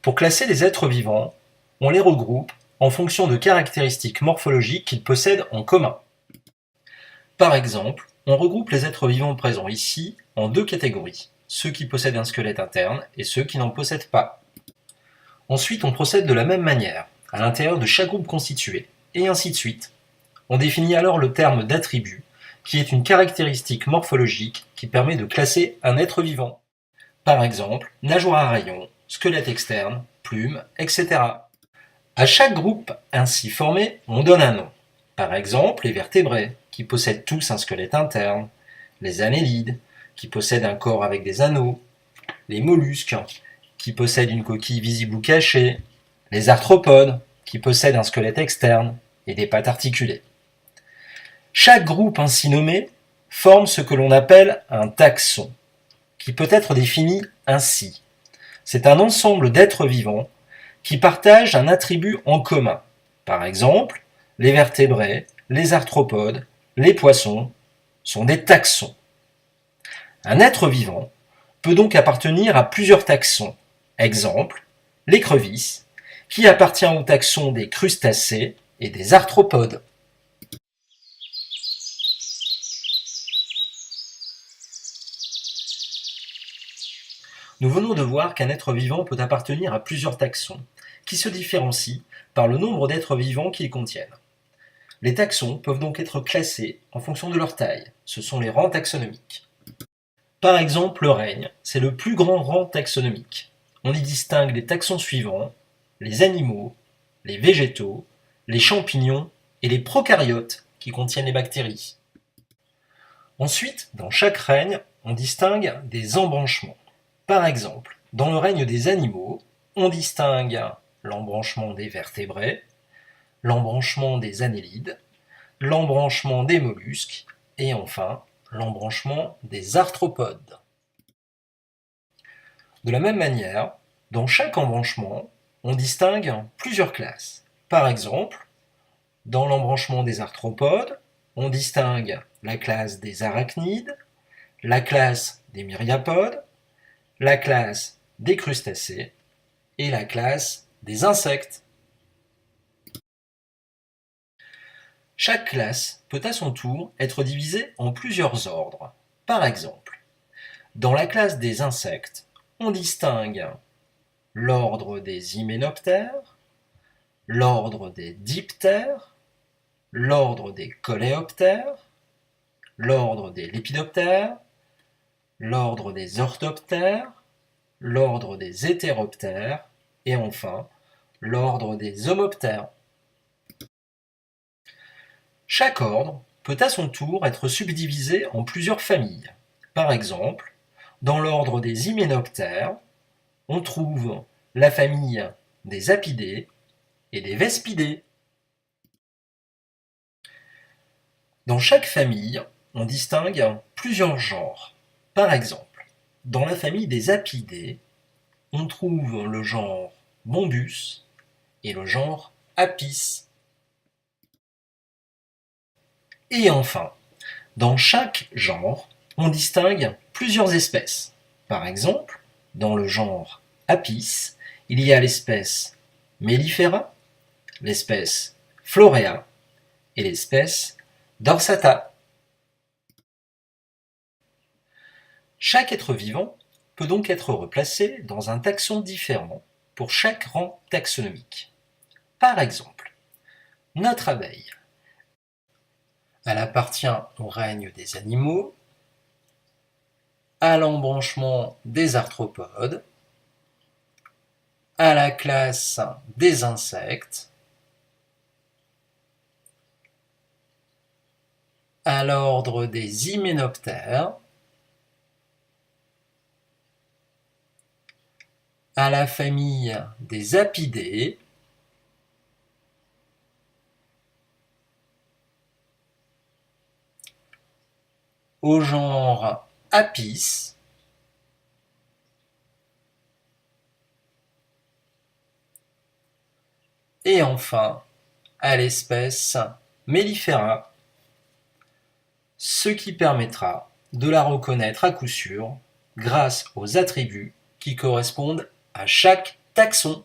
Pour classer les êtres vivants, on les regroupe en fonction de caractéristiques morphologiques qu'ils possèdent en commun. Par exemple, on regroupe les êtres vivants présents ici en deux catégories, ceux qui possèdent un squelette interne et ceux qui n'en possèdent pas. Ensuite, on procède de la même manière, à l'intérieur de chaque groupe constitué, et ainsi de suite. On définit alors le terme d'attribut, qui est une caractéristique morphologique qui permet de classer un être vivant. Par exemple, nageoire à rayons, squelette externe, plumes, etc. À chaque groupe ainsi formé, on donne un nom. Par exemple, les vertébrés, qui possèdent tous un squelette interne, les annélides, qui possèdent un corps avec des anneaux, les mollusques, qui possèdent une coquille visible ou cachée, les arthropodes, qui possèdent un squelette externe et des pattes articulées. Chaque groupe ainsi nommé forme ce que l'on appelle un taxon, qui peut être défini ainsi. C'est un ensemble d'êtres vivants qui partagent un attribut en commun. Par exemple, les vertébrés, les arthropodes, les poissons sont des taxons. Un être vivant peut donc appartenir à plusieurs taxons. Exemple, l'écrevisse, qui appartient au taxon des crustacés et des arthropodes. Nous venons de voir qu'un être vivant peut appartenir à plusieurs taxons, qui se différencient par le nombre d'êtres vivants qu'ils contiennent. Les taxons peuvent donc être classés en fonction de leur taille, ce sont les rangs taxonomiques. Par exemple, le règne, c'est le plus grand rang taxonomique. On y distingue les taxons suivants, les animaux, les végétaux, les champignons et les prokaryotes qui contiennent les bactéries. Ensuite, dans chaque règne, on distingue des embranchements. Par exemple, dans le règne des animaux, on distingue l'embranchement des vertébrés, l'embranchement des annélides, l'embranchement des mollusques et enfin l'embranchement des arthropodes. De la même manière, dans chaque embranchement, on distingue plusieurs classes. Par exemple, dans l'embranchement des arthropodes, on distingue la classe des arachnides, la classe des myriapodes, la classe des crustacés et la classe des insectes. Chaque classe peut à son tour être divisée en plusieurs ordres. Par exemple, dans la classe des insectes, on distingue l'ordre des hyménoptères, l'ordre des diptères, l'ordre des coléoptères, l'ordre des lépidoptères, l'ordre des orthoptères, l'ordre des hétéroptères et enfin l'ordre des homoptères. Chaque ordre peut à son tour être subdivisé en plusieurs familles. Par exemple, dans l'ordre des hyménoptères, on trouve la famille des apidés et des vespidés. Dans chaque famille, on distingue plusieurs genres. Par exemple, dans la famille des apidés, on trouve le genre Bombus et le genre Apis. Et enfin, dans chaque genre, on distingue plusieurs espèces. Par exemple, dans le genre Apis, il y a l'espèce Mellifera, l'espèce Florea et l'espèce Dorsata. Chaque être vivant peut donc être replacé dans un taxon différent pour chaque rang taxonomique. Par exemple, notre abeille. Elle appartient au règne des animaux, à l'embranchement des arthropodes, à la classe des insectes, à l'ordre des hyménoptères, à la famille des apidés, au genre Apis, et enfin à l'espèce Mellifera, ce qui permettra de la reconnaître à coup sûr grâce aux attributs qui correspondent à chaque taxon